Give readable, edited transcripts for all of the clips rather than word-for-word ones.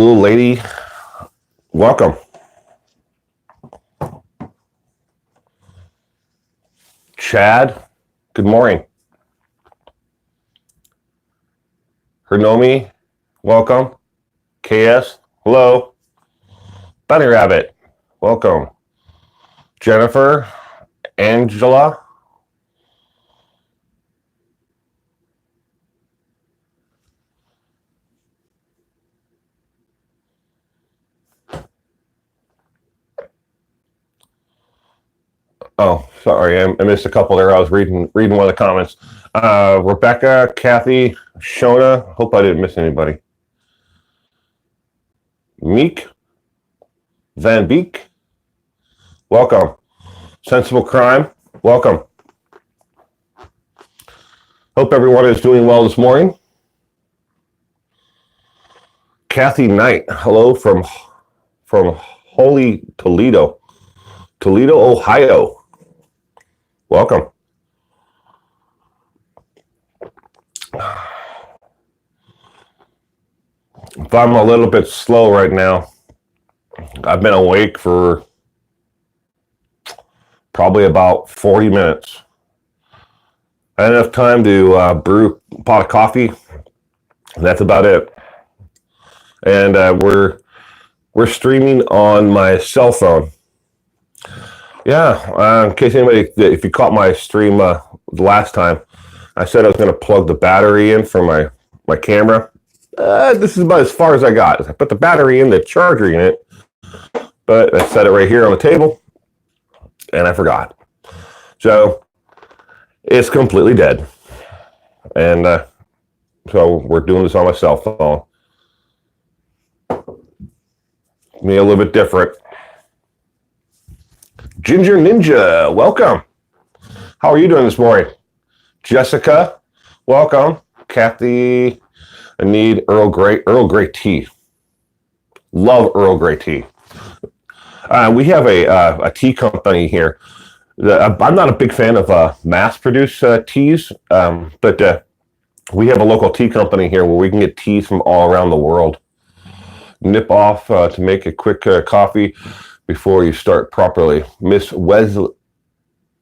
Blue Lady, welcome. Chad, good morning. Hernomi, welcome. KS, hello. Bunny Rabbit, welcome. Jennifer, Angela. Oh, sorry, I missed a couple there. I was reading one of the comments. Rebecca, Kathy, Shona. Hope I didn't miss anybody. Meek, Van Beek, welcome. Sensible Crime, welcome. Hope everyone is doing well this morning. Kathy Knight, hello from Holy Toledo, Ohio. Welcome. If I'm a little bit slow right now, I've been awake for probably about 40 minutes. I had enough time to brew a pot of coffee, and that's about it. And we're streaming on my cell phone. Yeah, in case anybody, if you caught my stream the last time, I said I was going to plug the battery in for my camera. This is about as far as I got. I put the battery in, the charger in it, but I set it right here on the table, and I forgot. So it's completely dead. And so we're doing this on my cell phone. Me a little bit different. Ginger Ninja, welcome. How are you doing this morning? Jessica, welcome. Kathy, I need Earl Grey tea. Love Earl Grey tea. We have a tea company here. I'm not a big fan of mass-produced teas, but we have a local tea company here where we can get teas from all around the world. Nip off to make a quick coffee before you start properly. Miss Leslie,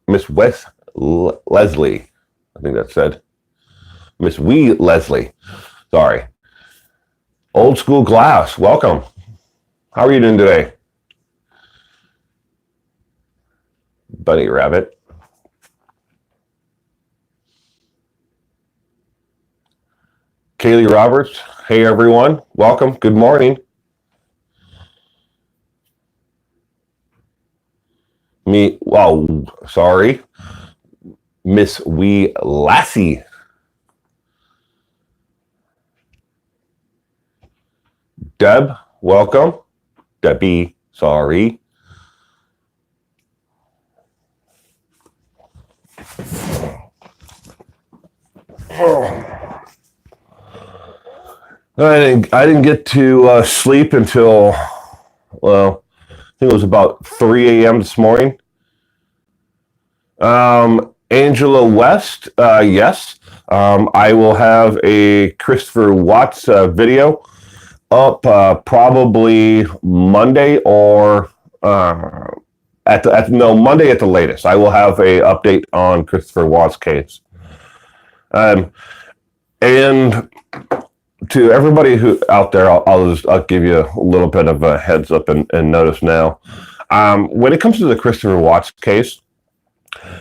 I think that said. Miss Wee Leslie, sorry. Old School Glass, welcome. How are you doing today? Bunny Rabbit. Kaylee Roberts, hey everyone, welcome, good morning. Sorry. Miss Wee Lassie. Deb, welcome. Debbie, sorry. I didn't get to sleep until, well, I think it was about 3 a.m. this morning. Angela West, yes. I will have a Christopher Watts video up probably Monday or Monday at the latest. I will have a update on Christopher Watts' case. And to everybody who out there, I'll give you a little bit of a heads up and notice now. When it comes to the Christopher Watts case,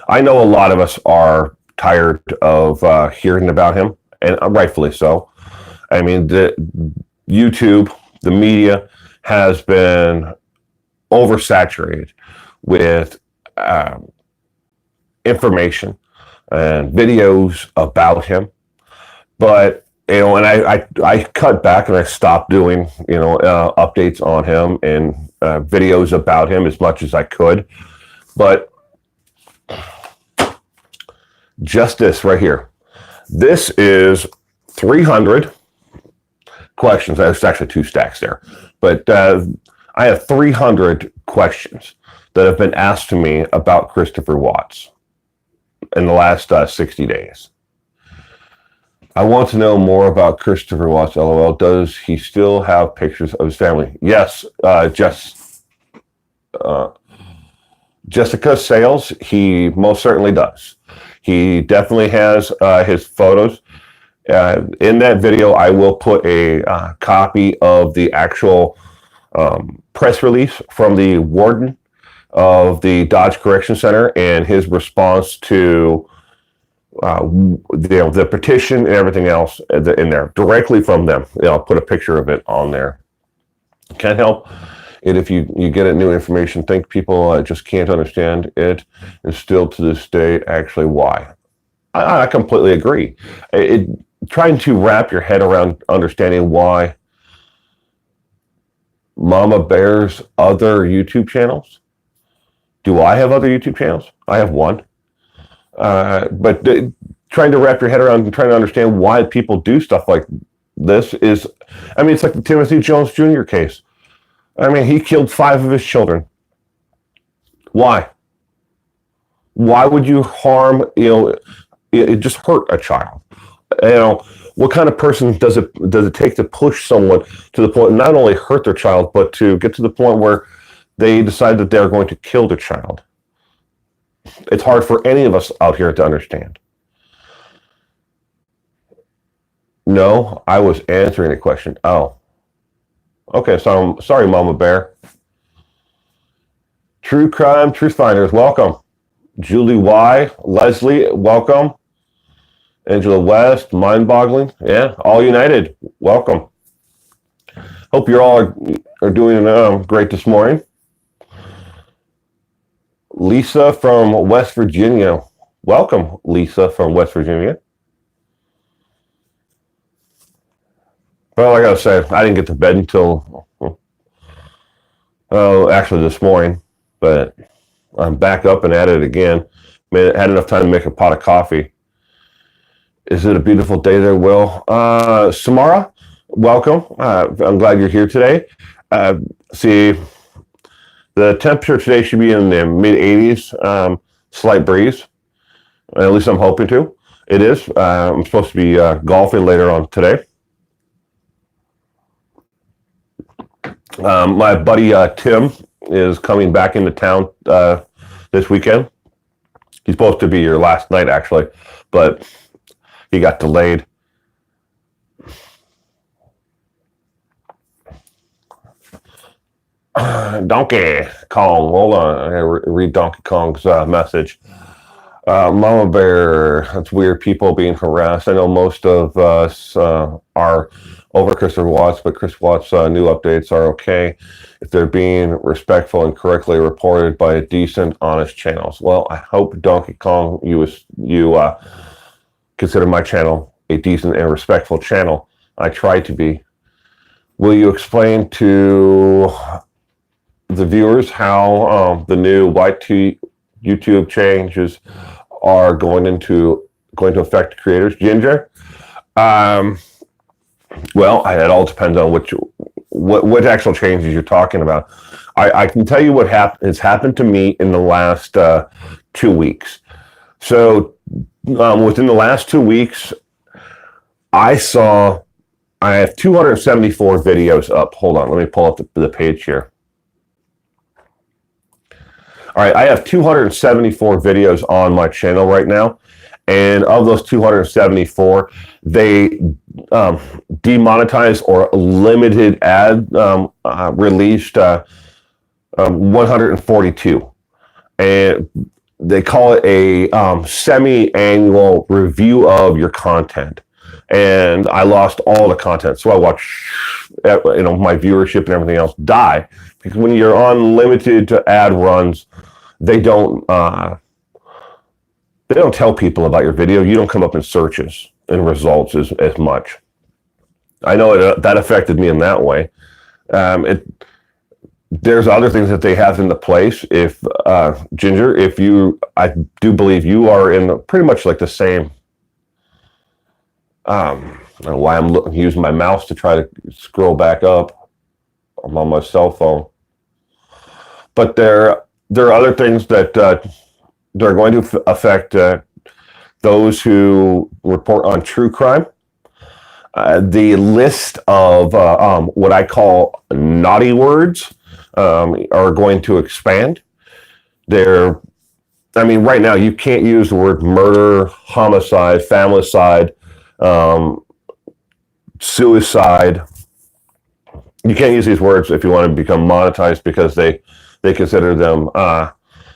I know a lot of us are tired of hearing about him, and rightfully so. I mean, the YouTube, the media has been oversaturated with information and videos about him. But and I cut back and I stopped doing updates on him and videos about him as much as I could. But just this right here. This is 300 questions. There's actually 2 stacks there. But I have 300 questions that have been asked to me about Christopher Watts in the last 60 days. I want to know more about Christopher Watts. LOL. Does he still have pictures of his family? Yes. Uh, Jessica Sales. He most certainly does. He definitely has his photos. In that video, I will put a copy of the actual press release from the warden of the Dodge Correction Center and his response to the petition and everything else in there directly from them. I'll put a picture of it on there. Can't help it if you get it new information. Think people just can't understand it, and still to this day, actually, why? I completely agree. Trying to wrap your head around understanding why Mama Bear's other YouTube channels. Do I have other YouTube channels? I have one. But trying to wrap your head around and trying to understand why people do stuff like this is, I mean, it's like the Timothy Jones Jr. case. I mean, he killed 5 of his children. Why? Why would you harm, it just hurt a child? What kind of person does it take to push someone to the point, not only hurt their child, but to get to the point where they decide that they're going to kill their child? It's hard for any of us out here to understand. No, I was answering a question. Oh, okay. So I'm sorry, Mama Bear. True Crime Truth Finders, welcome. Julie Y, Leslie, welcome. Angela West, Mind Boggling, yeah, all united, welcome. Hope you're all are doing great this morning. Lisa from West Virginia, welcome, Lisa from West Virginia. Well, I gotta say, I didn't get to bed until, actually this morning, but I'm back up and at it again. Had enough time to make a pot of coffee. Is it a beautiful day there, Will? Samara, welcome. I'm glad you're here today. See, the temperature today should be in the mid-80s, slight breeze. At least I'm hoping to. It is. I'm supposed to be golfing later on today. My buddy Tim is coming back into town this weekend. He's supposed to be here last night, actually, but he got delayed. Donkey Kong. Hold on. I gotta read Donkey Kong's message. Mama Bear, that's weird. People being harassed. I know most of us are over Christopher Watts, but Chris Watts' new updates are okay if they're being respectful and correctly reported by a decent, honest channels. Well, I hope, Donkey Kong, you consider my channel a decent and respectful channel. I try to be. Will you explain to the viewers how the new YT YouTube changes are going to affect creators? Ginger? Well, it all depends on what actual changes you're talking about. I can tell you what has happened to me in the last 2 weeks. So within the last 2 weeks, I have 274 videos up. Hold on, let me pull up the page here. All right, I have 274 videos on my channel right now. And of those 274, they demonetized or limited ad released 142. And they call it a semi-annual review of your content. And I lost all the content. So I watched my viewership and everything else die. Because when you're on limited ad runs, they don't tell people about your video. You don't come up in searches and results as much. I know that affected me in that way. There's other things that they have into place. If Ginger, I do believe you are in pretty much like the same. I don't know why I'm using my mouse to try to scroll back up. I'm on my cell phone. But there are other things that they're going to affect those who report on true crime. The list of what I call naughty words are going to expand. They're, I mean, right now you can't use the word murder, homicide, familicide, um, suicide. You can't use these words if you want to become monetized because they consider them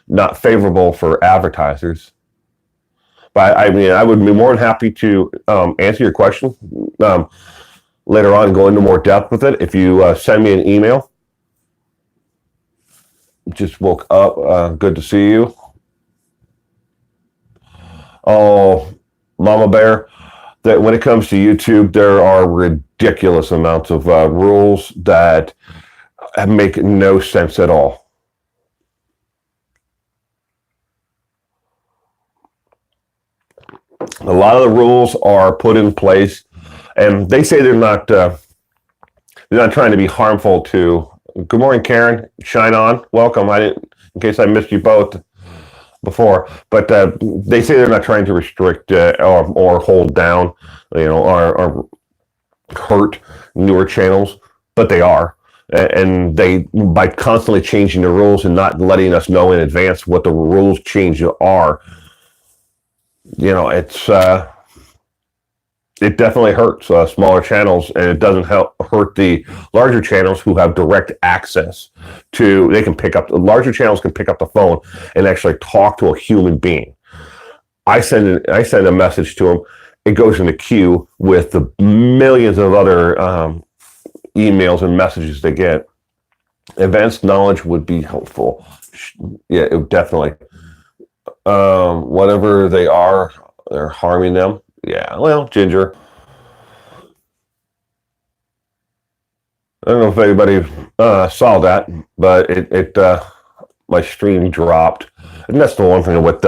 not favorable for advertisers. But I mean, I would be more than happy to answer your question um, later on, go into more depth with it. If you send me an email, just woke up. Good to see you. Oh, Mama Bear. That when it comes to YouTube, there are ridiculous amounts of rules that make no sense at all. A lot of the rules are put in place, and they say they're not trying to be harmful to. Good morning, Karen. Shine on. Welcome. I didn't, in case I missed you both before, but they say they're not trying to restrict or hold down, or hurt newer channels, but they are. And they, by constantly changing the rules and not letting us know in advance what the rules change are, it definitely hurts smaller channels, and it doesn't hurt the larger channels who have direct access to. They can pick up the larger channels can pick up the phone and actually talk to a human being. I send a message to them. It goes in the queue with the millions of other emails and messages they get. Advanced knowledge would be helpful. Yeah, it would definitely. Whatever they are, they're harming them. Yeah, well, Ginger. I don't know if anybody saw that, but my stream dropped, and that's the one thing with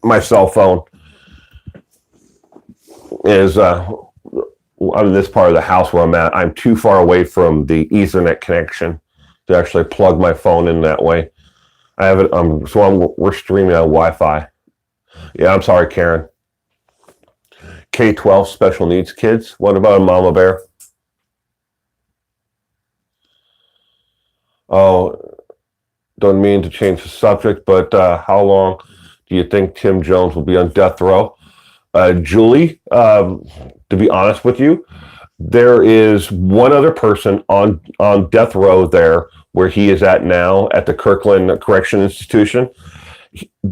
my cell phone is I'm in this part of the house where I'm at. I'm too far away from the Ethernet connection to actually plug my phone in that way. I have it. We're streaming on Wi-Fi. Yeah, I'm sorry, Karen. K-12 special needs kids. What about Mama Bear? Oh, don't mean to change the subject, but how long do you think Tim Jones will be on death row? Julie, to be honest with you, there is one other person on death row there where he is at now at the Kirkland Correction Institution,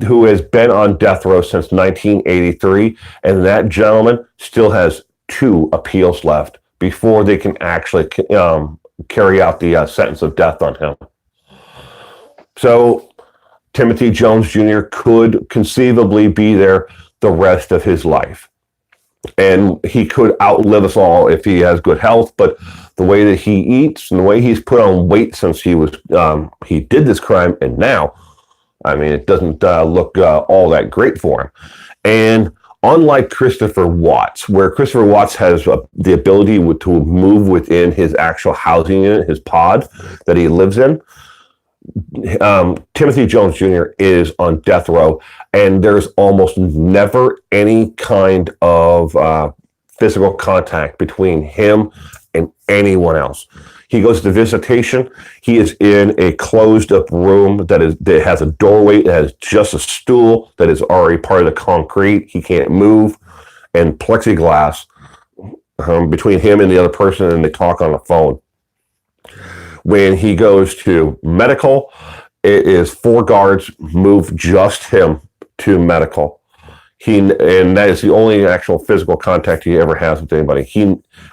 who has been on death row since 1983, and that gentleman still has 2 appeals left before they can actually carry out the sentence of death on him. So Timothy Jones Jr. could conceivably be there the rest of his life. And he could outlive us all if he has good health, but the way that he eats and the way he's put on weight since he did this crime, and now, I mean, it doesn't look all that great for him. And unlike Christopher Watts, where Christopher Watts has the ability to move within his actual housing unit, his pod that he lives in, Timothy Jones Jr. is on death row, and there's almost never any kind of physical contact between him and anyone else. He goes to visitation. He is in a closed up room that has a doorway. It has just a stool that is already part of the concrete. He can't move, and plexiglass between him and the other person, and they talk on the phone. When he goes to medical, it is 4 guards move just him to medical. And that is the only actual physical contact he ever has with anybody.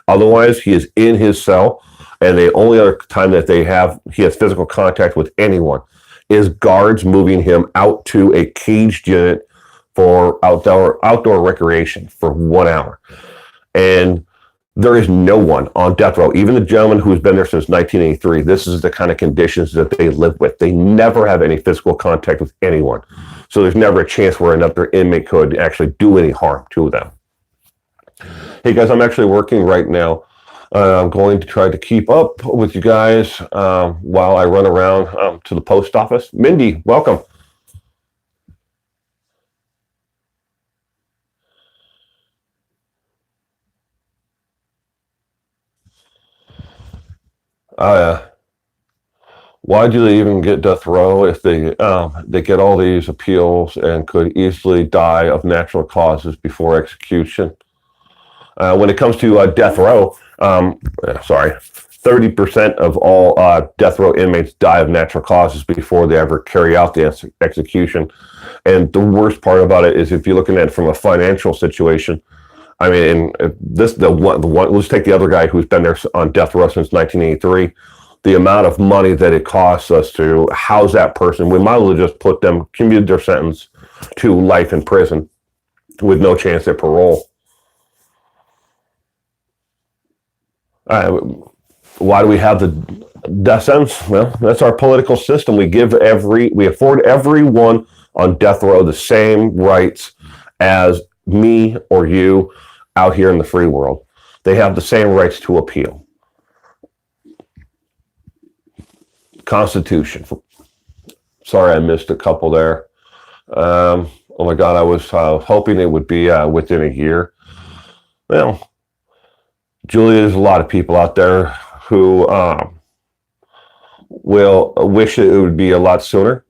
Otherwise, he is in his cell, and the only other time that he has physical contact with anyone is guards moving him out to a caged unit for outdoor recreation for 1 hour. And there is no one on death row, even the gentleman who's been there since 1983. This is the kind of conditions that they live with. They never have any physical contact with anyone. So there's never a chance where another inmate could actually do any harm to them. Hey guys, I'm actually working right now. I'm going to try to keep up with you guys while I run around to the post office. Mindy, welcome. Uh, why do they even get death row if they get all these appeals and could easily die of natural causes before execution? When it comes to death row, 30% of all death row inmates die of natural causes before they ever carry out the execution. And the worst part about it is if you're looking at it from a financial situation, I mean, let's take the other guy who's been there on death row since 1983. The amount of money that it costs us to house that person, we might as well just put them, commute their sentence to life in prison with no chance at parole. Why do we have the death sentence? Well, that's our political system. We afford everyone on death row the same rights as me or you out here in the free world. They have the same rights to appeal. Constitution. Sorry, I missed a couple there. Oh my God, I was hoping it would be within a year. Well, Julia, there's a lot of people out there who will wish it would be a lot sooner.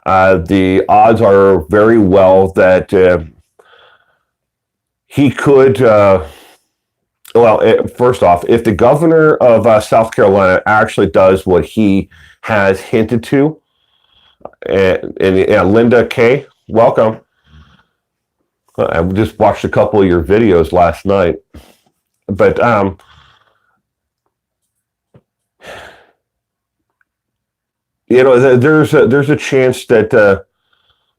The odds are very well that he could. First off, if the governor of South Carolina actually does what he has hinted to, and Linda Kay, welcome. I just watched a couple of your videos last night, but there's a chance that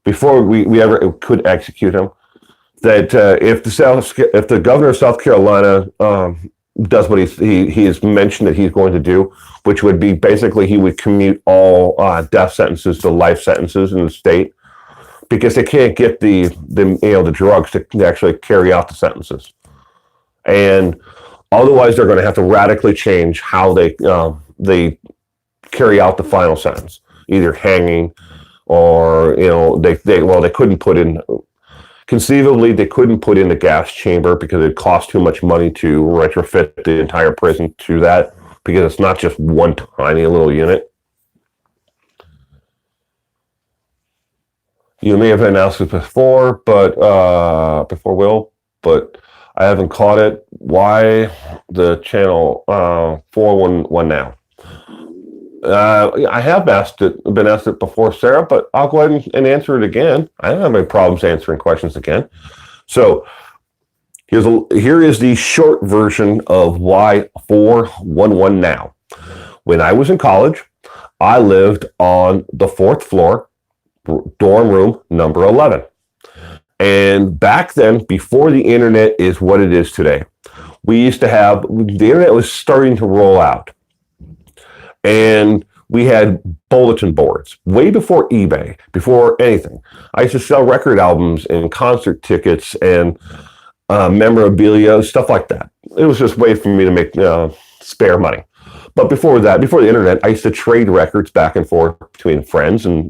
before we ever could execute him, that if the governor of South Carolina does what he has mentioned that he's going to do, which would be basically he would commute all death sentences to life sentences in the state, because they can't get the drugs to actually carry out the sentences, and otherwise they're going to have to radically change how they carry out the final sentence, either hanging or they couldn't put in. Conceivably, they couldn't put in the gas chamber because it cost too much money to retrofit the entire prison to that, because it's not just one tiny little unit. You may have announced it before, but I haven't caught it. Why the channel 411 now? I have been asked it before, Sarah, but I'll go ahead and answer it again. I don't have any problems answering questions again. So here is the short version of why 411 now. When I was in college, I lived on the 4th floor, dorm room number 11. And back then, before the internet is what it is today, the internet was starting to roll out. And we had bulletin boards way before eBay, before anything. I used to sell record albums and concert tickets and memorabilia, stuff like that. It was just a way for me to make spare money. But before that, before the internet, I used to trade records back and forth between friends and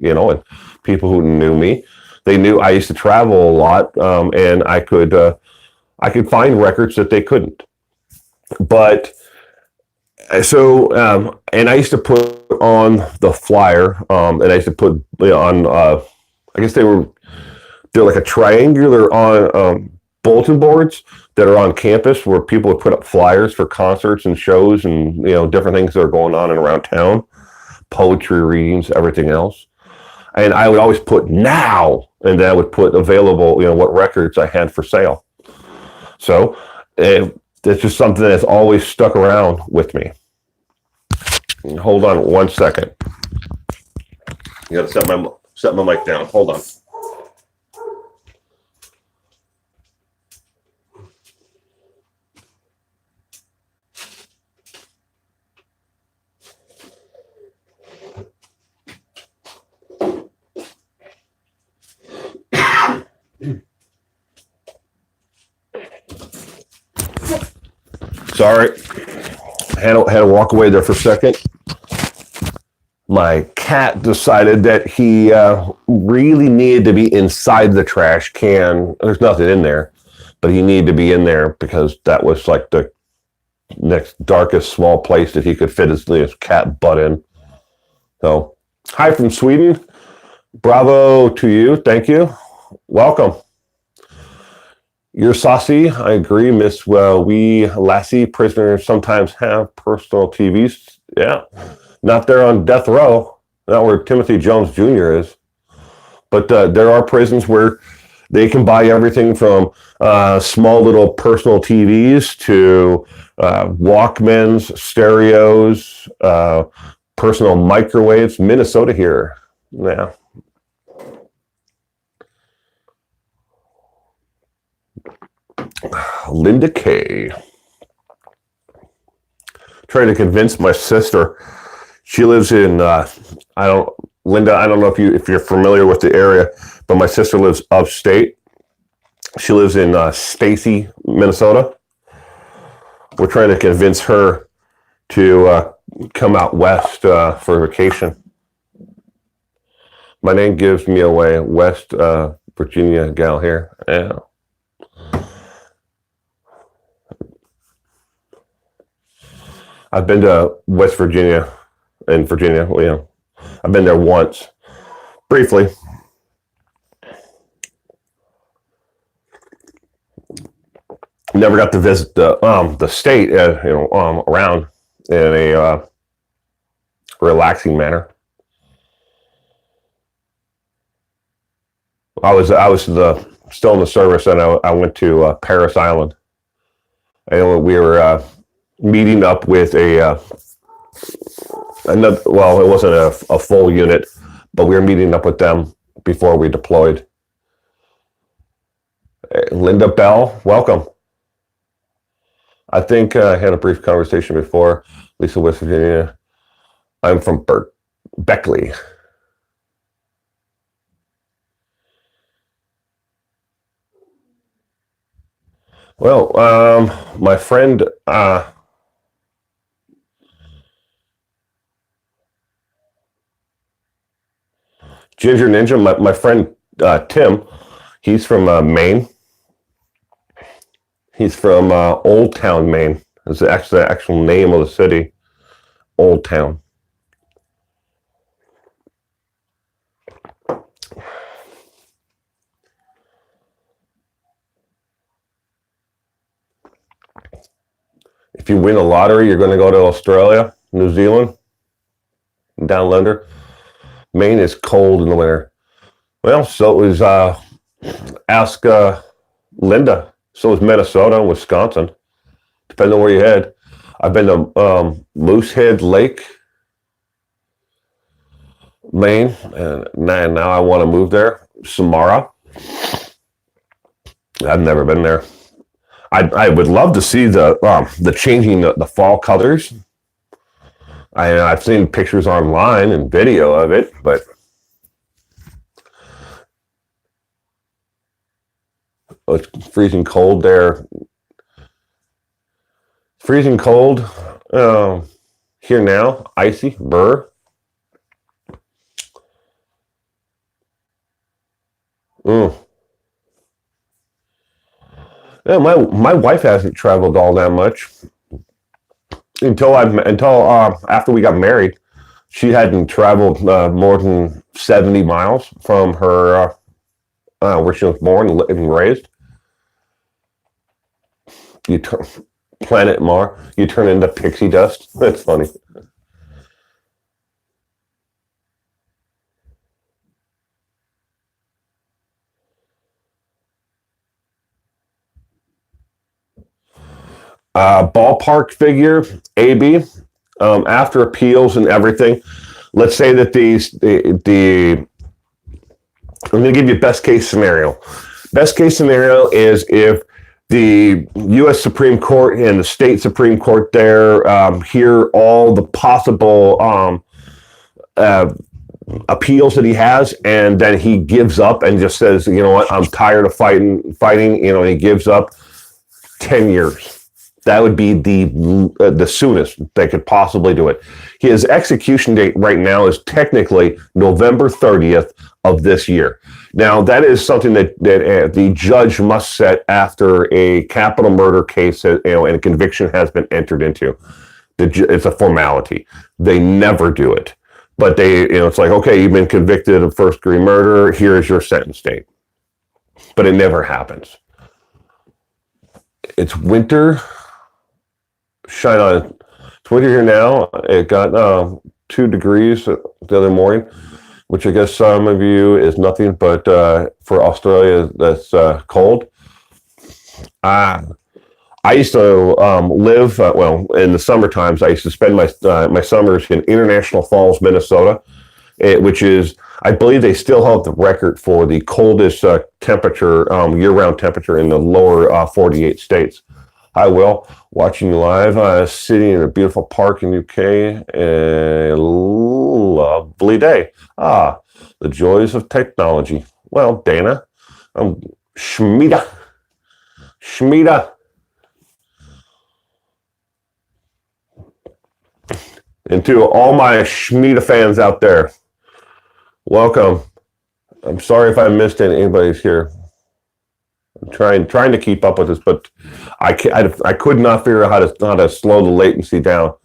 people who knew me. They knew I used to travel a lot, and I could find records that they couldn't. But so, and I used to put on the flyer, and I used to put on, I guess they're like a triangular on bulletin boards that are on campus where people would put up flyers for concerts and shows and, different things that are going on and around town, poetry readings, everything else. And I would always put now, and then I would put available, what records I had for sale. So it's just something that's always stuck around with me. Hold on 1 second. You got to set my mic down. Hold on. Sorry, I had to walk away there for a second. My cat decided that he really needed to be inside the trash can. There's nothing in there, but he needed to be in there because that was like the next darkest small place that he could fit his cat butt in. So, hi from Sweden. Bravo to you. Thank you. Welcome. You're saucy. I agree, Miss Wee Lassie. Prisoners sometimes have personal TVs. Yeah. Not there on death row. Not where Timothy Jones Jr. is. But there are prisons where they can buy everything from small little personal TVs to Walkmans, stereos, personal microwaves. Minnesota here. Yeah. Linda K. Trying to convince my sister. She lives in Linda. I don't know if you're familiar with the area, but my sister lives upstate. She lives in Stacy, Minnesota. We're trying to convince her to come out west for vacation. My name gives me away. West Virginia gal here. Yeah. I've been to West Virginia and Virginia. Well, yeah, I've been there once, briefly. Never got to visit the state, around in a relaxing manner. I was still in the service, and I went to Paris Island, and we were meeting up with another. Well, it wasn't a full unit, but we were meeting up with them before we deployed. Linda Bell, welcome. I think I had a brief conversation before. Lisa, West Virginia. I'm from Beckley. Well, my friend, Ginger Ninja, my friend Tim, he's from Maine. He's from Old Town, Maine. It's actually the actual name of the city, Old Town. If you win a lottery, you're going to go to Australia, New Zealand, down under. Maine is cold in the winter. Well, so is ask Linda. So is Minnesota and Wisconsin, depending on where you head. I've been to Moosehead Lake, Maine, and now I want to move there. Samara. I've never been there. I would love to see the changing the fall colors. I've seen pictures online and video of it, but it's freezing cold there. Freezing cold here now. Icy, burr. Yeah, my wife hasn't traveled all that much until after we got married. She hadn't traveled more than 70 miles from her where she was born and raised. Planet Mars, you turn into pixie dust. That's funny. Ballpark figure, AB, after appeals and everything. Let's say that I'm going to give you best case scenario. Best case scenario is if the U.S. Supreme Court and the state Supreme Court there hear all the possible appeals that he has, and then he gives up and just says, you know what, I'm tired of fighting, and he gives up 10 years. That would be the soonest they could possibly do it. His execution date right now is technically November 30th of this year. Now, that is something that the judge must set after a capital murder case, and a conviction has been entered into. It's a formality. They never do it. But it's like, okay, you've been convicted of first-degree murder. Here's your sentence date. But it never happens. It's winter. Shine on. It's winter here now. It got 2 degrees the other morning, which I guess some of you is nothing, but for Australia, that's cold. I used to live, in the summer times, I used to spend my summers in International Falls, Minnesota, which is, I believe they still have the record for the coldest temperature, year-round temperature in the lower 48 states. Hi, Will. Watching you live, sitting in a beautiful park in UK. A lovely day. The joys of technology. Well, Dana, I'm Shmita. And to all my Shmita fans out there, welcome. I'm sorry if I missed anybody's here. I'm trying to keep up with this, but I could not figure out how to slow the latency down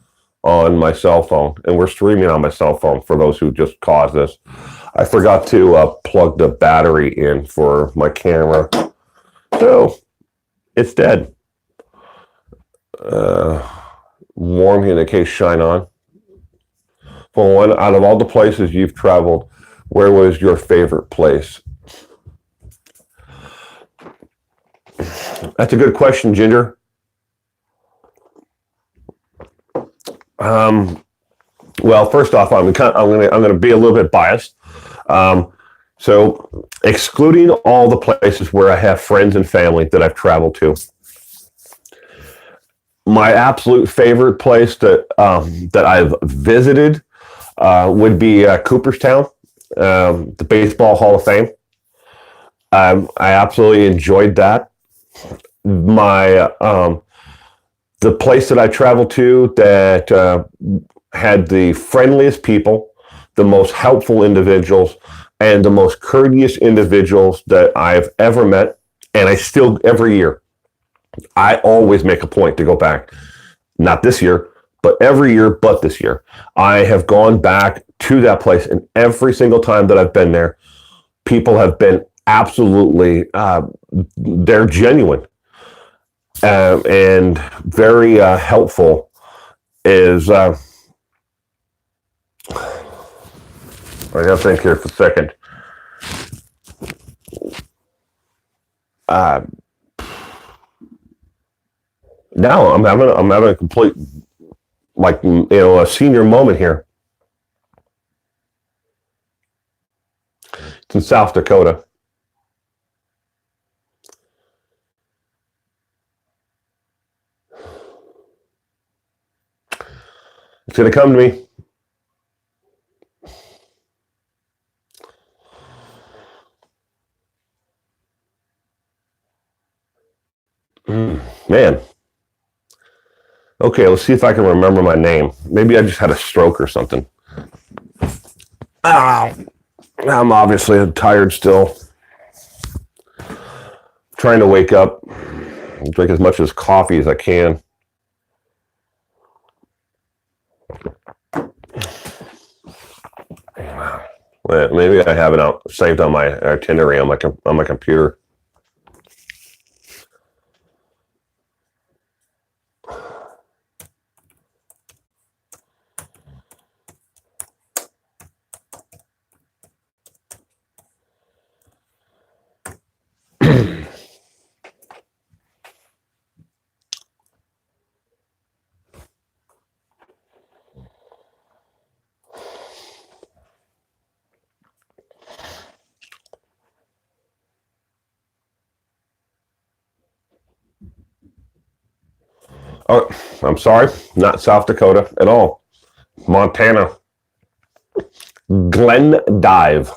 on my cell phone, and we're streaming on my cell phone for those who just caught this. I forgot to plug the battery in for my camera, so it's dead. Warm in the case shine on. For one, out of all the places you've traveled, where was your favorite place? That's a good question, Ginger. Well, first off, I'm gonna be a little bit biased. So, excluding all the places where I have friends and family that I've traveled to, my absolute favorite place that I've visited would be Cooperstown, the Baseball Hall of Fame. I absolutely enjoyed that. The place that I traveled to that had the friendliest people, the most helpful individuals, and the most courteous individuals that I've ever met, and I still, every year, I always make a point to go back. Not this year, but every year but this year. I have gone back to that place, and every single time that I've been there, people have been absolutely, they're genuine and very helpful. I gotta think here for a second. Now I'm having a complete, a senior moment here. It's in South Dakota. It's gonna come to me. Man. Okay, let's see if I can remember my name. Maybe I just had a stroke or something. I'm obviously tired still. Trying to wake up, drink as much as coffee as I can. Maybe I have it saved on my itinerary on my computer. Oh, I'm sorry, not South Dakota at all. Montana. Glendive,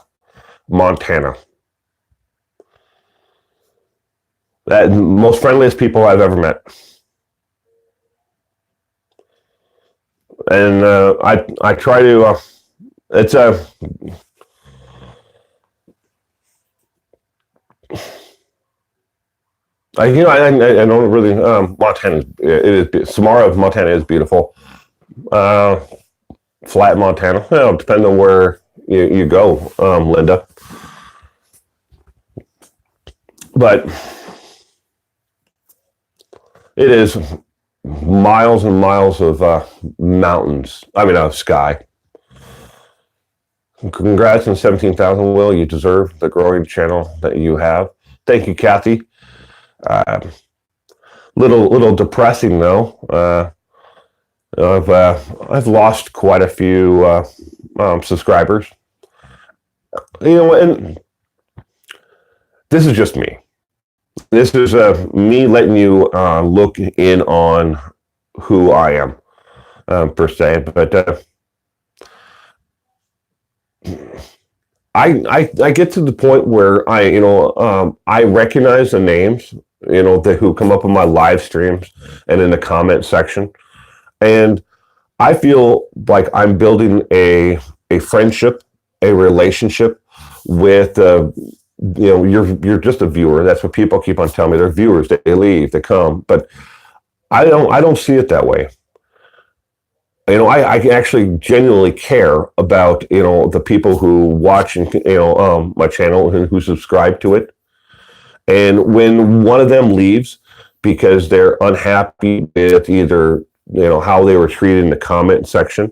Montana. That most friendliest people I've ever met. and I try to. It's a. I don't really. Montana. It is Samara, Montana is beautiful. Uh, Flat, Montana. Well, depending on where you go, Linda. But it is miles and miles of mountains. I mean, sky. Congrats on 17,000, Will. You deserve the growing channel that you have. Thank you, Kathy. Uh, little depressing though. I've lost quite a few subscribers. And this is just me. This is me letting you look in on who I am per se. But I get to the point where I recognize the names who come up in my live streams and in the comment section, and I feel like I'm building a friendship, a relationship with you're just a viewer. That's what people keep on telling me. They're viewers. They leave. They come, but I don't see it that way. I actually genuinely care about the people who watch and my channel and who subscribe to it. And when one of them leaves because they're unhappy with either how they were treated in the comment section,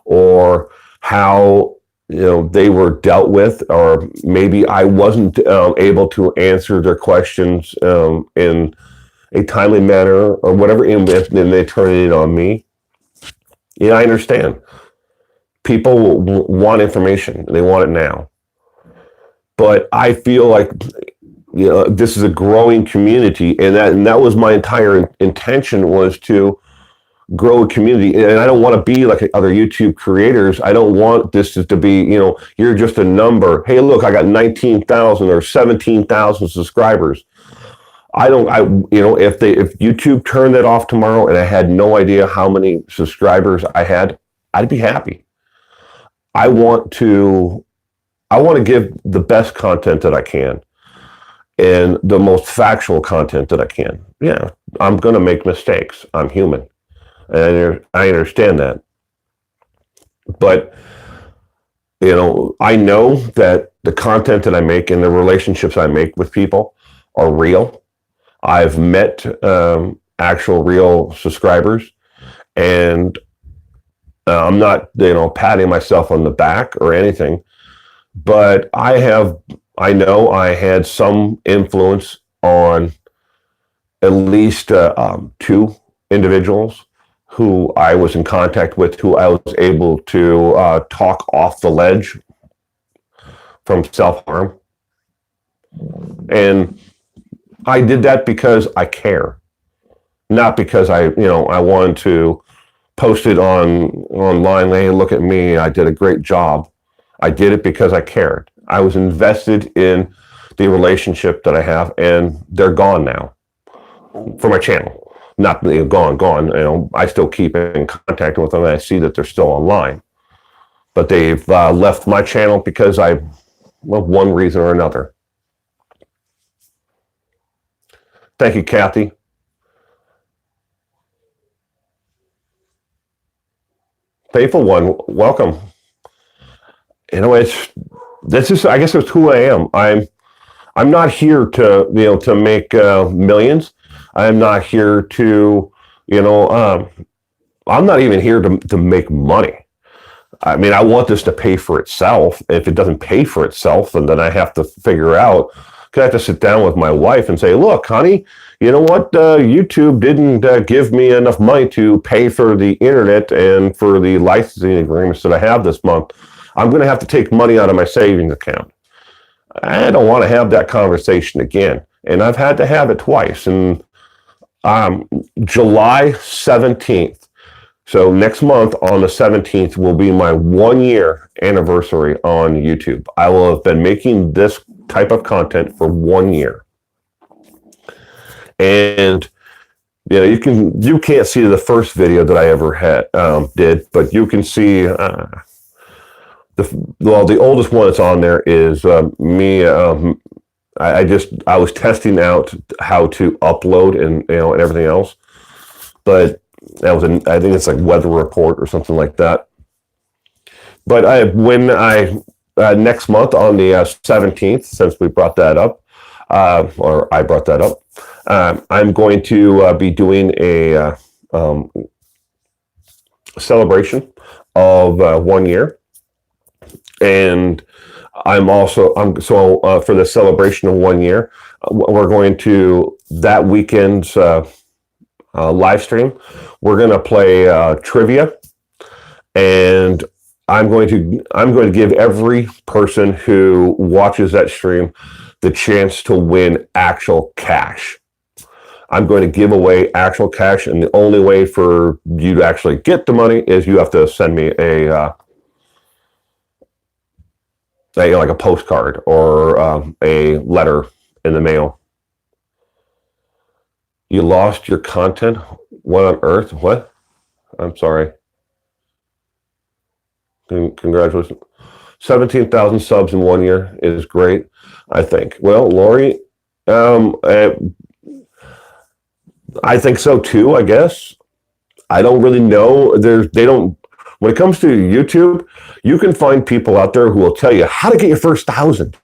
or how they were dealt with, or maybe I wasn't able to answer their questions in a timely manner or whatever, and then they turn it on me. I understand. People want information. They want it now. But I feel like this is a growing community, and that was my entire intention, was to grow a community. And I don't want to be like other YouTube creators. I don't want this to be, you're just a number. Hey, look, I got 19,000 or 17,000 subscribers. If YouTube turned that off tomorrow and I had no idea how many subscribers I had, I'd be happy. I want to give the best content that I can and the most factual content that I can. Yeah, I'm going to make mistakes. I'm human. And I understand that. But, I know that the content that I make and the relationships I make with people are real. I've met actual real subscribers, and I'm not, patting myself on the back or anything, but I know I had some influence on at least two individuals who I was in contact with, who I was able to talk off the ledge from self-harm. And I did that because I care, not because I wanted to post it online. Hey, look at me, I did a great job. I did it because I cared. I was invested in the relationship that I have, and they're gone now for my channel. Not gone. I still keep in contact with them, and I see that they're still online, but they've left my channel because one reason or another. Thank you, Kathy. Faithful one, welcome. This is, I guess it's who I am. I'm not here to make millions. I'm not here to, I'm not even here to make money. I mean, I want this to pay for itself. If it doesn't pay for itself, then I have to figure out, I have to sit down with my wife and say, look, honey, you know what? YouTube didn't give me enough money to pay for the internet and for the licensing agreements that I have this month. I'm going to have to take money out of my savings account. I don't want to have that conversation again. And I've had to have it twice. And July 17th. So next month on the 17th will be my 1-year anniversary on YouTube. I will have been making this type of content for 1 year. And you can't see the first video that I ever did, but you can see the oldest one that's on there is me. I was testing out how to upload and everything else, but I think it's like weather report or something like that. But when I next month on the 17th, since we brought that up, or I brought that up, I'm going to be doing a celebration of 1 year, and for the celebration of 1 year, we're going to that weekend's live stream. We're going to play trivia, and I'm going to give every person who watches that stream the chance to win actual cash. I'm going to give away actual cash, and the only way for you to actually get the money is you have to send me like a postcard or a letter in the mail. You lost your content? What on earth? What? I'm sorry. Congratulations. 17,000 subs in 1 year is great, I think. Well, Lori, I think so too, I guess. I don't really know. When it comes to YouTube, you can find people out there who will tell you how to get your first 1,000,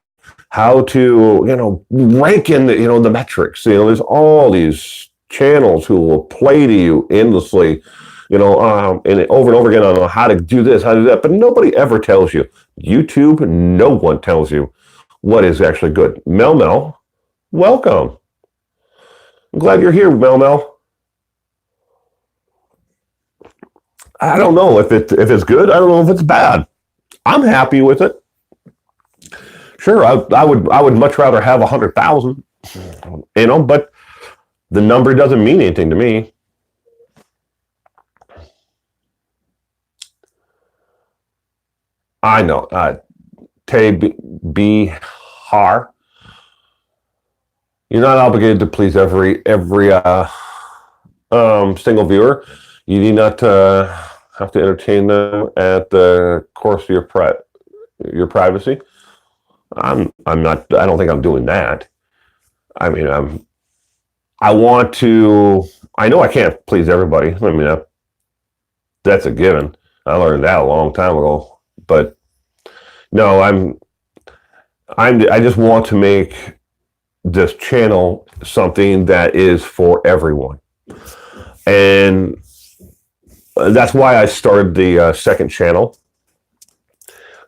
how to, rank in the metrics. There's all these channels who will play to you endlessly, and over and over again on how to do this, how to do that. But nobody ever tells you. YouTube, no one tells you what is actually good. Mel, welcome. I'm glad you're here, Mel. I don't know if it's good. I don't know if it's bad. I'm happy with it. Sure, I would much rather have 100,000, but the number doesn't mean anything to me. I know. Tay B. Har. You're not obligated to please every single viewer. You need not have to entertain them at the cost of your privacy. I'm not. I don't think I'm doing that. I mean, I want to. I know I can't please everybody. I mean, that's a given. I learned that a long time ago. But no, I just want to make this channel something that is for everyone, and that's why I started the second channel.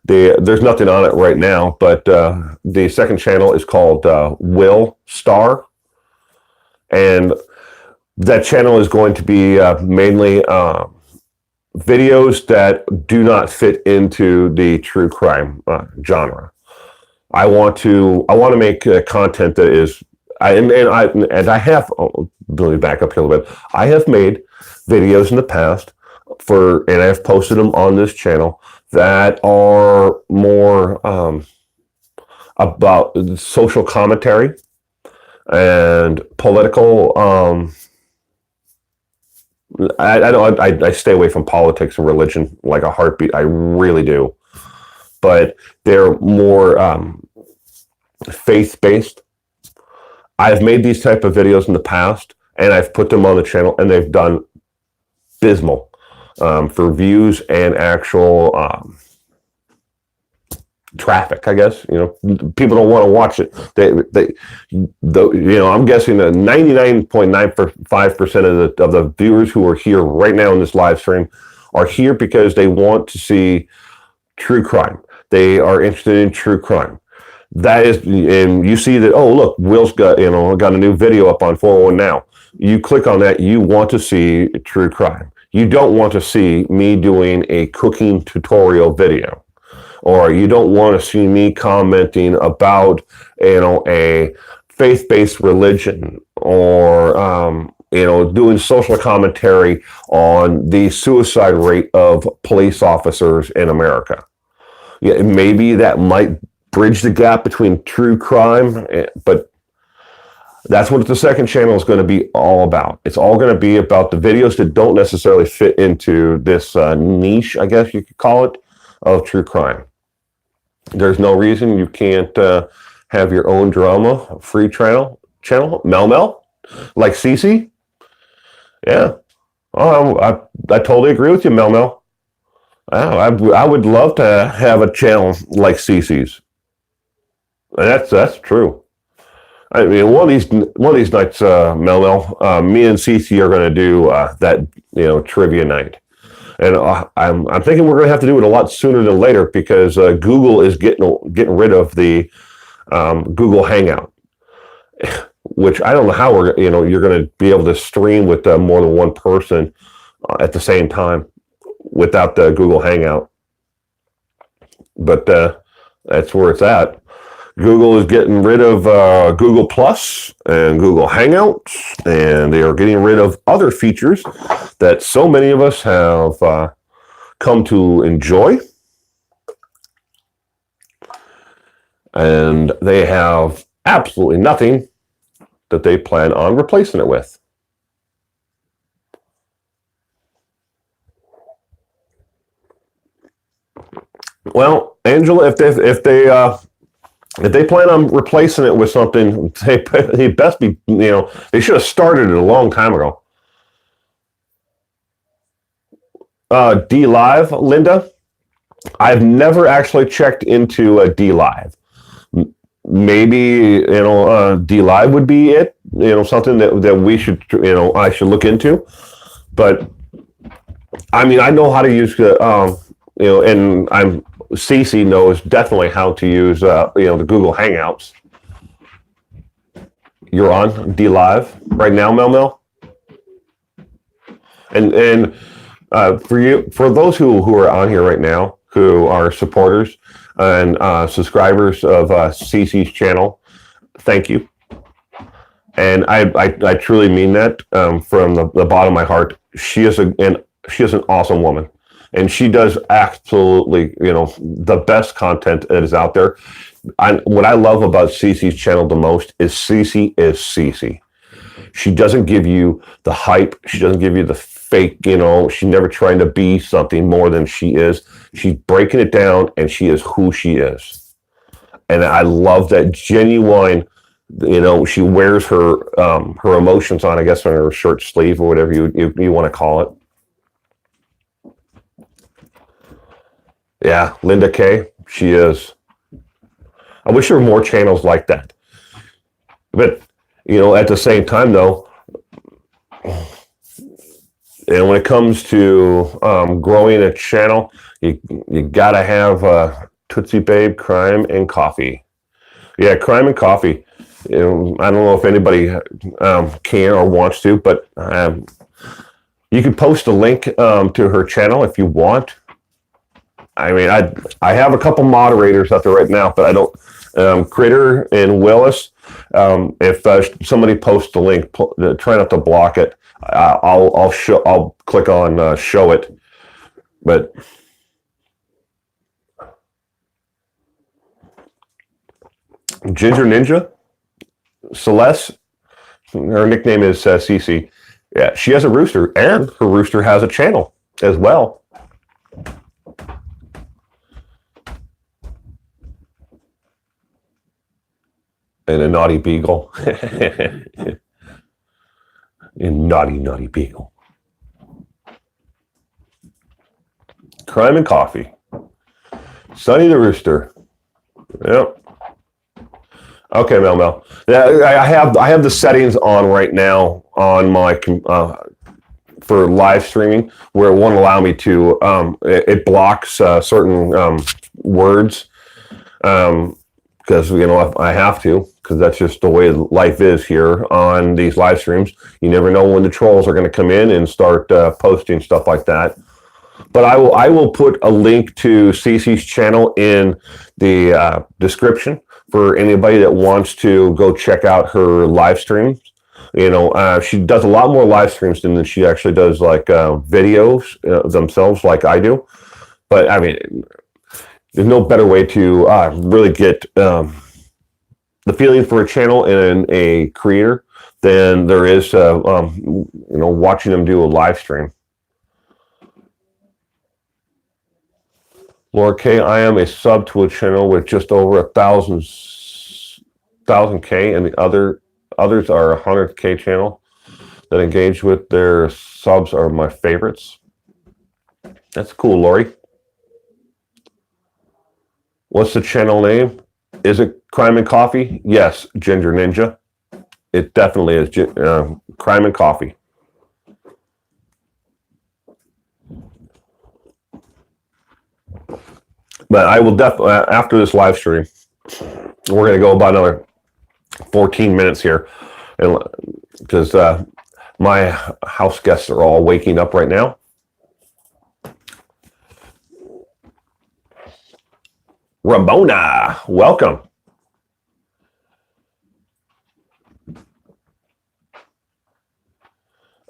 There's nothing on it right now, but the second channel is called Will Star, and that channel is going to be mainly videos that do not fit into the true crime genre. I want to make content that is, let me back up here a little bit. I have made videos in the past and I've posted them on this channel that are more about social commentary and political. I stay away from politics and religion like a heartbeat. I really do, but they're more faith-based. I've made these type of videos in the past, and I've put them on the channel, and they've done abysmal for views and actual traffic. I guess people don't want to watch it. I'm guessing that 99.95% of the viewers who are here right now in this live stream are here because they want to see true crime. They are interested in true crime. That is, and you see that. Oh, look, Will's got a new video up on 401 now. You click on that. You want to see true crime. You don't want to see me doing a cooking tutorial video. Or you don't want to see me commenting about, a faith-based religion, or doing social commentary on the suicide rate of police officers in America. Yeah, maybe that might bridge the gap between true crime, but That's what the second channel is going to be all about. It's all going to be about the videos that don't necessarily fit into this niche, I guess you could call it, of true crime. There's no reason you can't have your own drama free channel. Mel, like Cece. Yeah. Oh, I totally agree with you, Mel. I would love to have a channel like Cece's. That's true. I mean, one of these nights, Mel, me and Cece are going to do that, trivia night, and I'm thinking we're going to have to do it a lot sooner than later because Google is getting rid of the Google Hangout, which I don't know how you're going to be able to stream with more than one person at the same time without the Google Hangout, but that's where it's at. Google is getting rid of Google Plus and Google Hangouts, and they are getting rid of other features that so many of us have come to enjoy. And they have absolutely nothing that they plan on replacing it with. Well, Angela, if they plan on replacing it with something, they best be, they should have started it a long time ago. D Live, Linda, I've never actually checked into D Live. Maybe, D Live would be it, something that we should, I should look into. But I mean, I know how to use, and Cece knows definitely how to use, the Google Hangouts. You're on D Live right now, Mel. And for those who are on here right now, who are supporters and subscribers of Cece's channel, thank you. And I truly mean that from the bottom of my heart. She is an awesome woman. And she does absolutely, the best content that is out there. What I love about Cece's channel the most is Cece is Cece. She doesn't give you the hype. She doesn't give you the fake, she's never trying to be something more than she is. She's breaking it down, and she is who she is. And I love that genuine, she wears her emotions on, I guess, on her shirt sleeve or whatever you want to call it. Yeah, Linda Kay, she is. I wish there were more channels like that. But, at the same time, though, and when it comes to growing a channel, you got to have Tootsie Babe, Crime, and Coffee. Yeah, Crime and Coffee. I don't know if anybody can or wants to, but you can post a link to her channel if you want. I mean, I have a couple moderators out there right now, but I don't. Critter and Willis, if somebody posts the link, try not to block it. I'll click on show it, but Ginger Ninja, Celeste, her nickname is Cece. Yeah, she has a rooster, and her rooster has a channel as well. And a naughty beagle. A naughty beagle. Crime and Coffee. Sonny the Rooster. Yep. Okay, Mel. Yeah, I have the settings on right now on my for live streaming where it won't allow me to. It blocks certain words because I have to, because that's just the way life is here on these live streams. You never know when the trolls are going to come in and start posting stuff like that. But I will put a link to Cece's channel in the description for anybody that wants to go check out her live streams. She does a lot more live streams than she actually does like videos themselves, like I do. But I mean, there's no better way to really get the feeling for a channel and a creator than there is watching them do a live stream. Laura K, I am a sub to a channel with just over 1,000K, and the others are a 100K channel that engage with their subs are my favorites. That's cool, Lori. What's the channel name? Is it Crime and Coffee? Yes, Ginger Ninja. It definitely is Crime and Coffee. But I will definitely, after this live stream, we're going to go about another 14 minutes here, and because my house guests are all waking up right now. Ramona, welcome.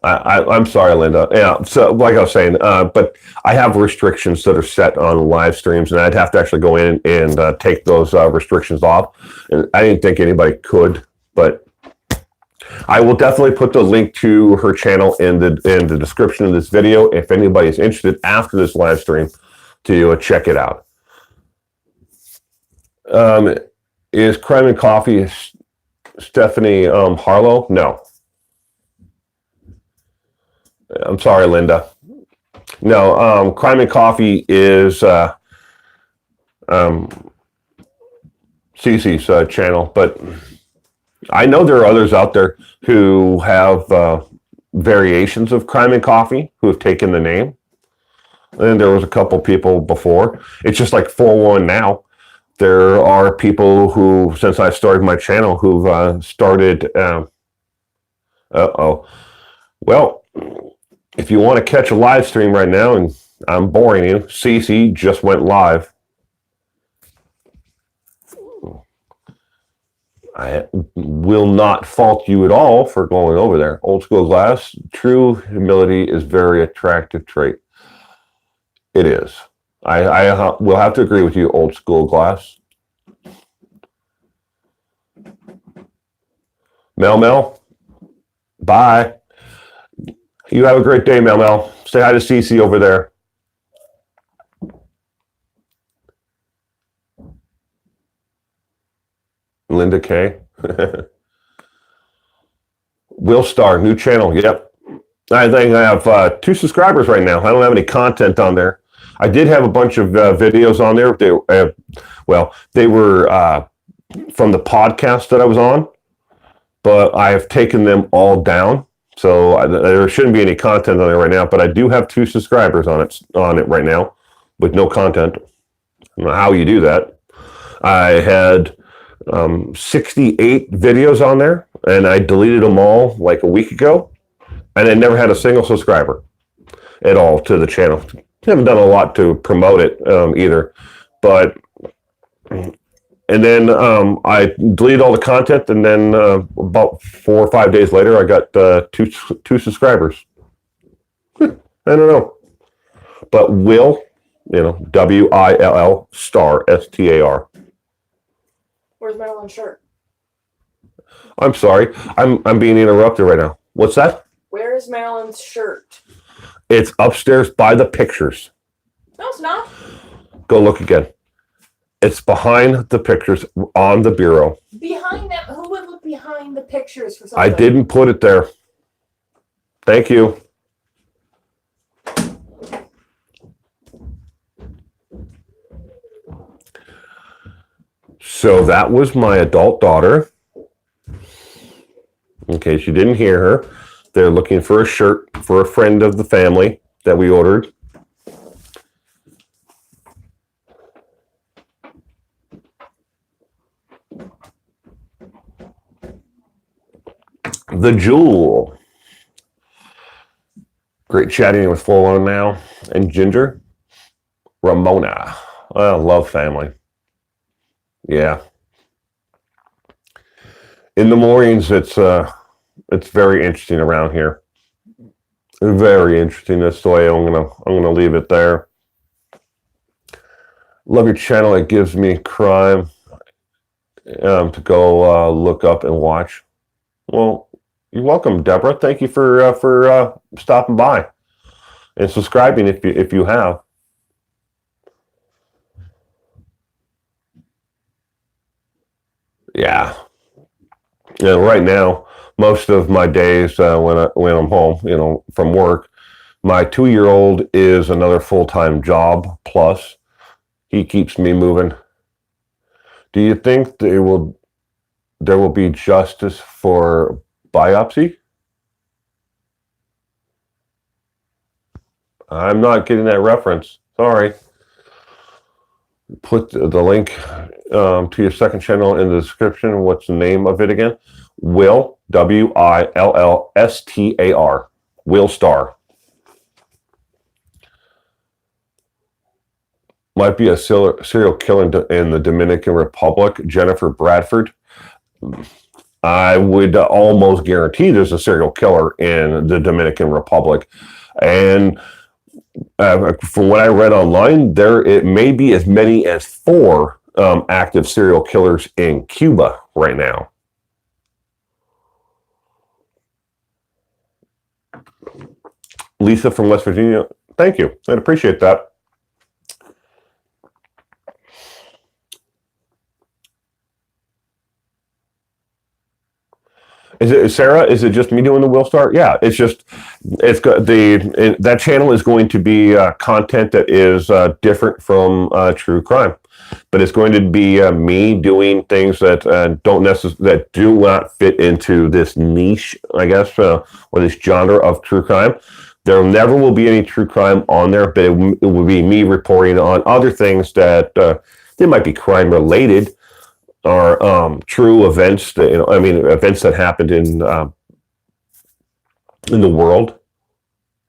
I'm sorry, Linda. Yeah, so like I was saying, but I have restrictions that are set on live streams, and I'd have to actually go in and take those restrictions off. And I didn't think anybody could, but I will definitely put the link to her channel in the description of this video if anybody's interested after this live stream to check it out. Is Crime and Coffee Stephanie Harlow? No. I'm sorry, Linda. No, Crime and Coffee is Cece's channel, but I know there are others out there who have variations of Crime and Coffee who have taken the name. And there was a couple people before. It's just like 4-1 now. There are people who, since I started my channel, who've started. Well, if you want to catch a live stream right now, and I'm boring you, Cece just went live. I will not fault you at all for going over there. Old School Glass, true humility is a very attractive trait. It is. I will have to agree with you, Old School Glass. Mel, bye. You have a great day, Mel. Say hi to Cece over there. Linda K. Will Star, new channel. Yep. I think I have 2 subscribers right now. I don't have any content on there. I did have a bunch of videos on there. They were from the podcast that I was on, but I have taken them all down. So there shouldn't be any content on there right now, but I do have 2 subscribers on it right now with no content. I don't know how you do that. I had 68 videos on there, and I deleted them all like a week ago, and I never had a single subscriber at all to the channel. I haven't done a lot to promote it either, but and then I deleted all the content, and then about 4 or 5 days later, I got two subscribers. I don't know, but Will, WILL Star STAR. Where's Marilyn's shirt? I'm sorry, I'm being interrupted right now. What's that? Where is Marilyn's shirt? It's upstairs by the pictures. No, it's not. Go look again. It's behind the pictures on the bureau. Behind them? Who would look behind the pictures for something? I didn't put it there. Thank you. So that was my adult daughter. In case you didn't hear her, they're looking for a shirt for a friend of the family that we ordered. The Jewel. Great chatting with Full On now. And Ginger. Ramona. I love family. Yeah. In the mornings, it's very interesting around here. Very interesting. That's the way I'm gonna leave it there. Love your channel. It gives me crime. to go look up and watch. Well, you're welcome, Deborah. Thank you for stopping by and subscribing if you have. Yeah. Right now, most of my days when I'm home, from work, my 2-year-old is another full-time job plus. He keeps me moving. Do you think there will be justice for biopsy? I'm not getting that reference. Sorry. Put the link to your second channel in the description. What's the name of it again? Will, WILLSTAR. Will Star. Might be a serial killer in the Dominican Republic. Jennifer Bradford. I would almost guarantee there's a serial killer in the Dominican Republic. And from what I read online, it may be as many as 4 active serial killers in Cuba right now. Lisa from West Virginia, thank you. I'd appreciate that. Sarah? Is it just me doing the Will Star? Yeah, it's got that channel is going to be content that is different from true crime, but it's going to be me doing things that that do not fit into this niche, I guess, or this genre of true crime. There never will be any true crime on there, but it will be me reporting on other things that they might be crime related. Are true events that events that happened in the world.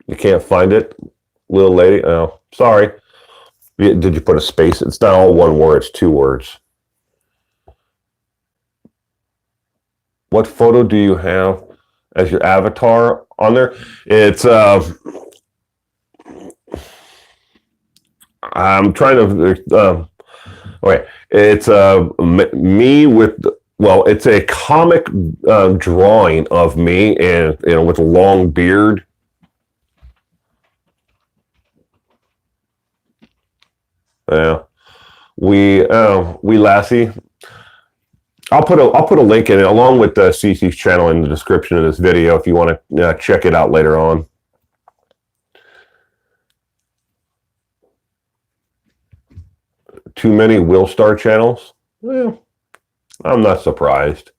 You can't find it, little lady. Oh, sorry. Did you put a space? It's not all one word. It's 2 words. What photo do you have as your avatar on there? It's I'm trying to. Okay, it's me with it's a comic drawing of me and with a long beard. Yeah, we Lassie. I'll put a link in it along with Cece's channel in the description of this video if you want to check it out later on. Too many Will Star channels? Well, I'm not surprised.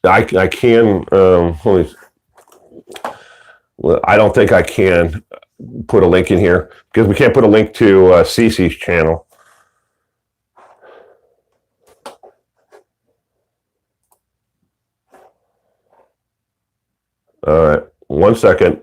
I can, I don't think I can put a link in here because we can't put a link to Cece's channel. All right. 1 second.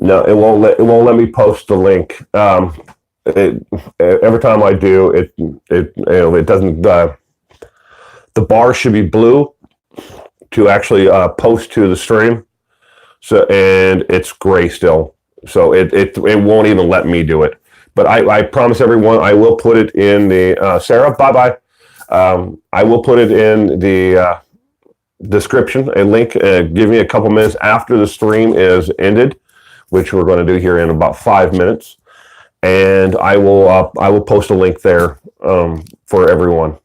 No, it won't let me post the link. Every time I do it doesn't. The bar should be blue to actually post to the stream. So and it's gray still, so it won't even let me do it. But I promise everyone I will put it in the Sarah. Bye bye. I will put it in the description. A link. Give me a couple minutes after the stream is ended, which we're going to do here in about 5 minutes, and I will post a link there for everyone.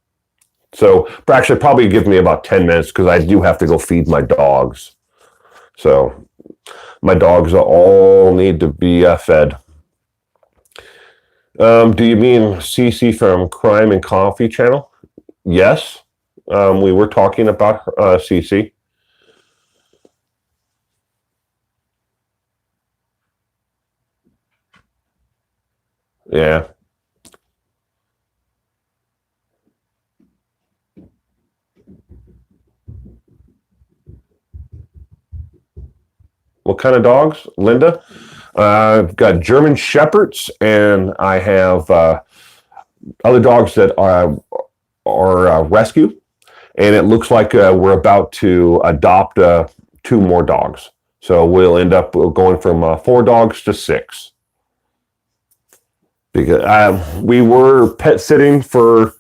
So actually, probably give me about 10 minutes because I do have to go feed my dogs. So my dogs all need to be fed. Do you mean Cece from Crime and Coffee channel? Yes. We were talking about Cece. Yeah. What kind of dogs, Linda? I've got German Shepherds, and I have other dogs that are rescue. And it looks like we're about to adopt two more dogs. So we'll end up going from 4 dogs to 6. Because we were pet sitting for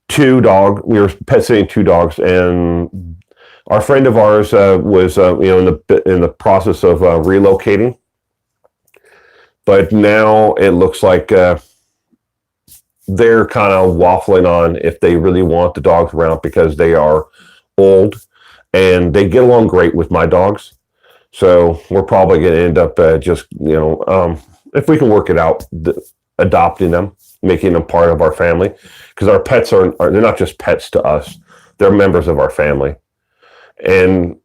2 dogs. We were pet sitting 2 dogs, and our friend of ours was in the process of relocating. But now it looks like they're kind of waffling on if they really want the dogs around because they are old and they get along great with my dogs. So we're probably going to end up if we can work it out, adopting them, making them part of our family, because our pets are they're not just pets to us; they're members of our family, and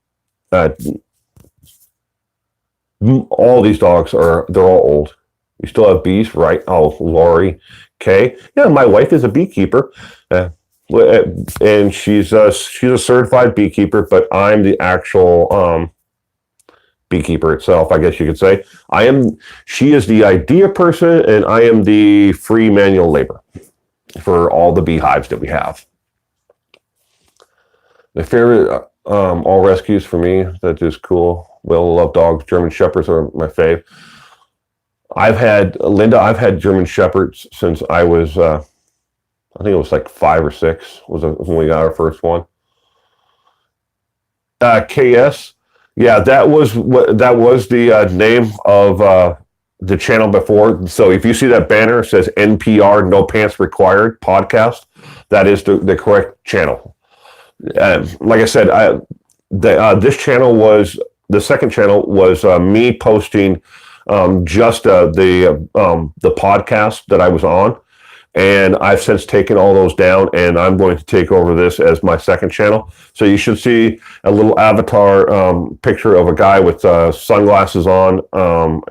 all these dogs they're all old. You still have bees, right? Oh, Lori, Kay. Yeah, my wife is a beekeeper, and she's a certified beekeeper, but I'm the actual beekeeper itself, I guess you could say. She is the idea person, and I am the free manual labor for all the beehives that we have. The favorite all rescues for me, that is cool. Will love dogs. German Shepherds are my fave. I've had German Shepherds since I was, I think it was like 5 or 6 was when we got our first one. KS, yeah, that was the name of the channel before. So if you see that banner, it says NPR, No Pants Required podcast. That is the correct channel. Like I said, this channel was the second channel was me posting just the podcast that I was on, and I've since taken all those down, and I'm going to take over this as my second channel. So you should see a little avatar picture of a guy with sunglasses on, and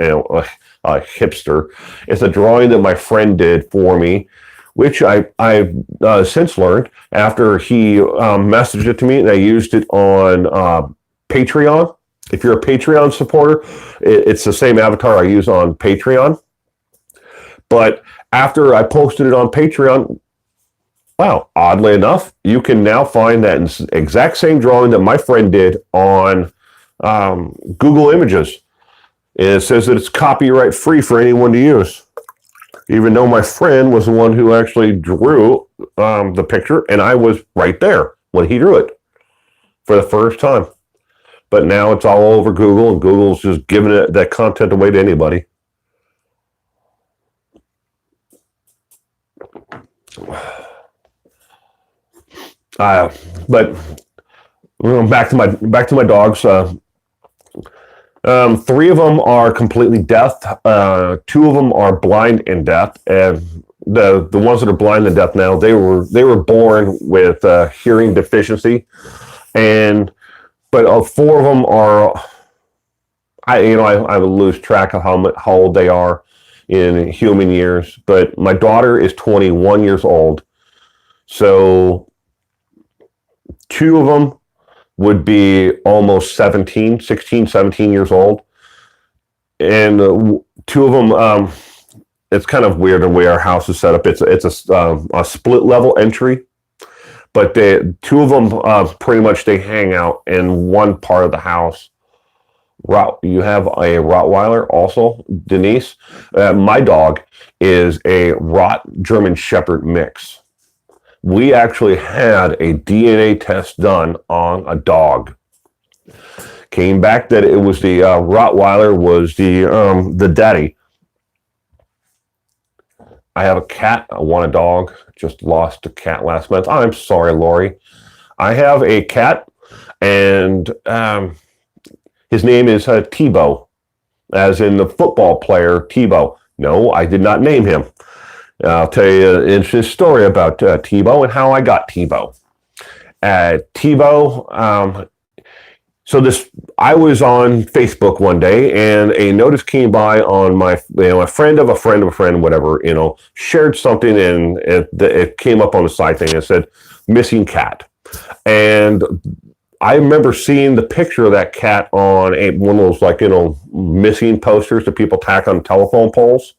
a hipster. It's a drawing that my friend did for me, which I've since learned after he messaged it to me, and I used it on Patreon. If you're a Patreon supporter, it's the same avatar I use on Patreon. But after I posted it on Patreon, wow, oddly enough, you can now find that exact same drawing that my friend did on Google Images. And it says that it's copyright free for anyone to use. Even though my friend was the one who actually drew the picture, and I was right there when he drew it for the first time. But now it's all over Google, and Google's just giving that content away to anybody. But back to my dogs. 3 of them are completely deaf. 2 of them are blind and deaf, and the ones that are blind and deaf now, they were born with hearing deficiency, but 4 of them are. I would lose track of how old they are in human years. But my daughter is 21 years old, so 2 of them would be almost 16, 17 years old. And 2 of them, it's kind of weird the way our house is set up. It's a split level entry, but 2 of them pretty much they hang out in one part of the house. You have a Rottweiler also, Denise. My dog is a German Shepherd mix. We actually had a DNA test done on a dog. Came back that it was the Rottweiler was the daddy. I have a cat. I want a dog. Just lost a cat last month. I'm sorry, Lori. I have a cat, and his name is Tebow, as in the football player Tebow. No, I did not name him. I'll tell you an interesting story about Tebow and how I got Tebow. Tebow. I was on Facebook one day, and a notice came by on a friend of a friend of a friend, whatever, shared something, and it came up on the side thing. It said missing cat, and I remember seeing the picture of that cat on one of those missing posters that people tack on telephone poles.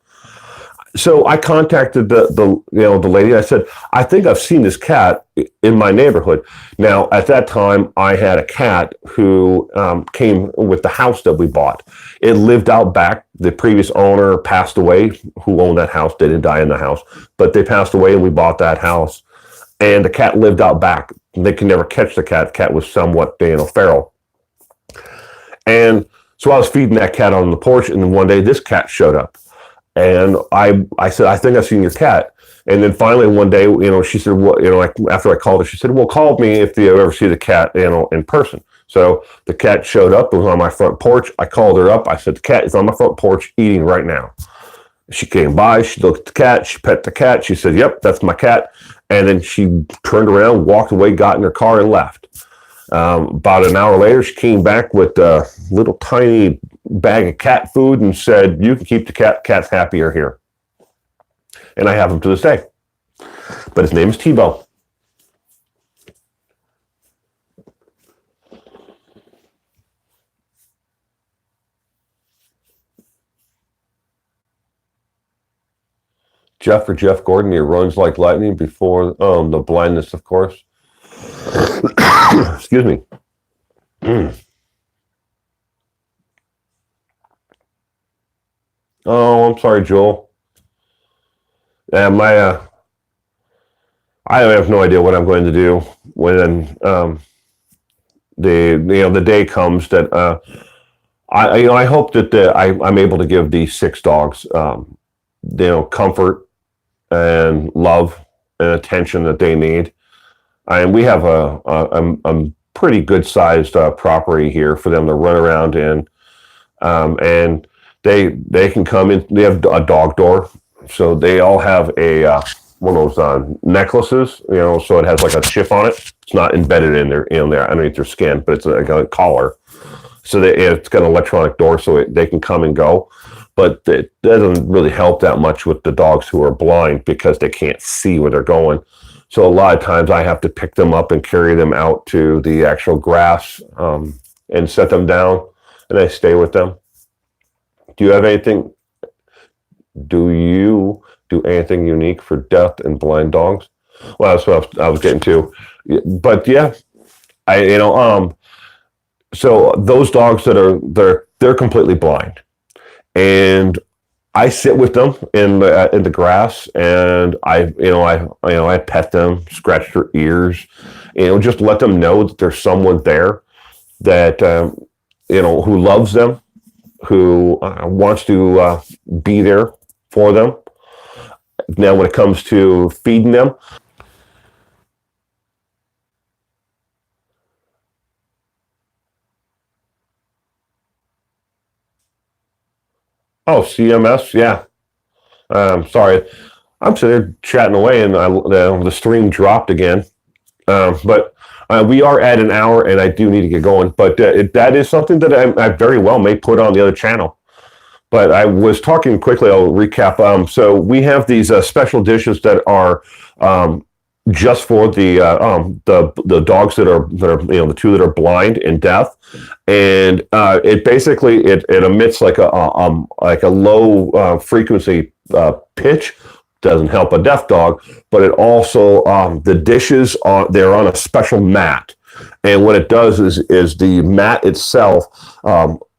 So I contacted the lady. I said, I think I've seen this cat in my neighborhood. Now, at that time, I had a cat who came with the house that we bought. It lived out back. The previous owner passed away, who owned that house. They didn't die in the house, but they passed away, and we bought that house. And the cat lived out back. They could never catch the cat. The cat was somewhat, feral. And so I was feeding that cat on the porch, and then one day this cat showed up. And I said, I think I've seen your cat. And then finally one day, she said, well, after I called her, she said, well, call me if you ever see the cat, in person. So the cat showed up. It was on my front porch. I called her up. I said, the cat is on my front porch eating right now. She came by. She looked at the cat. She pet the cat. She said, yep, that's my cat. And then she turned around, walked away, got in her car, and left. About an hour later, she came back with a little tiny bag of cat food and said, you can keep the cat. Cat's happier here. And I have him to this day. But his name is Tebow. Jeff Gordon, he runs like lightning before the blindness, of course. Excuse me. Oh, I'm sorry, Joel. I have no idea what I'm going to do when the day comes that I hope that I'm able to give these 6 dogs comfort and love and attention that they need. And we have a pretty good sized property here for them to run around in, and they can come in. They have a dog door, so they all have one of those necklaces, so it has like a chip on it. It's not embedded in there, there underneath their skin, but it's like a collar. So it's got an electronic door, so they can come and go. But it doesn't really help that much with the dogs who are blind because they can't see where they're going. So a lot of times I have to pick them up and carry them out to the actual grass and set them down, and I stay with them. Do you have anything? Do you do anything unique for deaf and blind dogs? Well, that's what I was getting to. But yeah, so those dogs they're completely blind, and I sit with them in the grass, and I pet them, scratch their ears, just let them know that there's someone there that who loves them, who wants to be there for them. Now, when it comes to feeding them, oh, CMS, yeah. Sorry, I'm sitting there chatting away, and the stream dropped again. But we are at an hour, and I do need to get going. But that is something that I very well may put on the other channel. But I was talking quickly. I'll recap. So we have these special dishes that are just for the dogs that are the 2 that are blind and deaf, and it basically it emits like a low frequency pitch. Doesn't help a deaf dog, but it also the dishes they're on a special mat, and what it does is the mat itself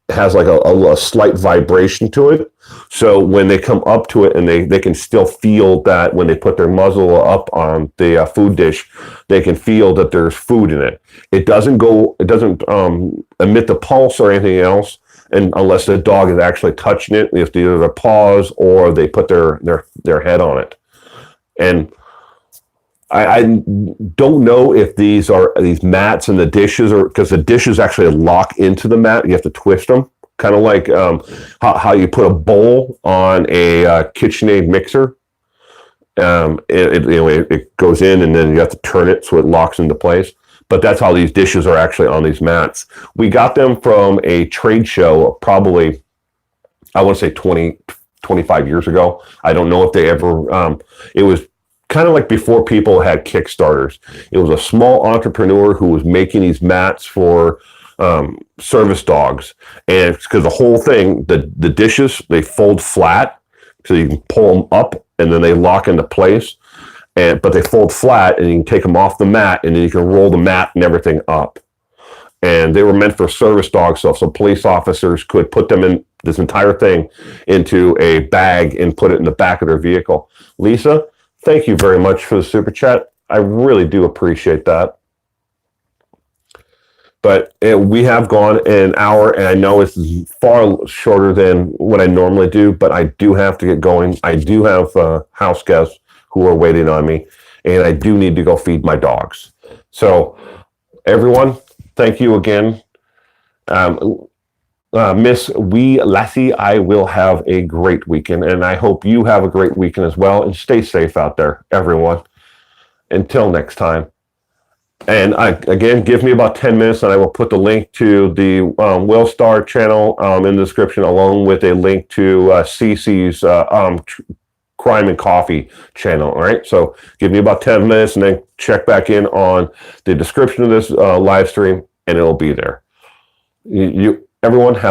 has like a slight vibration to it. So when they come up to it, and they can still feel that when they put their muzzle up on the food dish, they can feel that there's food in it. It doesn't emit the pulse or anything else, and unless the dog is actually touching it, if either their paws or they put their head on it. And I don't know if these mats and the dishes are, because the dishes actually lock into the mat. You have to twist them, kind of like how you put a bowl on a KitchenAid mixer. It goes in, and then you have to turn it so it locks into place. but that's how these dishes are actually on these mats. We got them from a trade show, probably, I want to say 20, 25 years ago. I don't know if they ever, it was kind of like before people had Kickstarters. It was a small entrepreneur who was making these mats for service dogs. And it's because the whole thing, the dishes, they fold flat, so you can pull them up and then they lock into place. But they fold flat and you can take them off the mat and then you can roll the mat and everything up. And they were meant for service dog stuff, so police officers could put them in this entire thing into a bag and put it in the back of their vehicle. Lisa, thank you very much for the super chat. I really do appreciate that. But we have gone an hour, and I know it's far shorter than what I normally do, but I do have to get going. I do have house guests who are waiting on me, and I do need to go feed my dogs. So, everyone, thank you again. Miss Wee Lassie, I will have a great weekend, and I hope you have a great weekend as well, and stay safe out there, everyone. Until next time. And again, give me about 10 minutes and I will put the link to the Will Star channel in the description, along with a link to Cece's Crime and Coffee channel. All right. So give me about 10 minutes and then check back in on the description of this live stream and it'll be there. Everyone have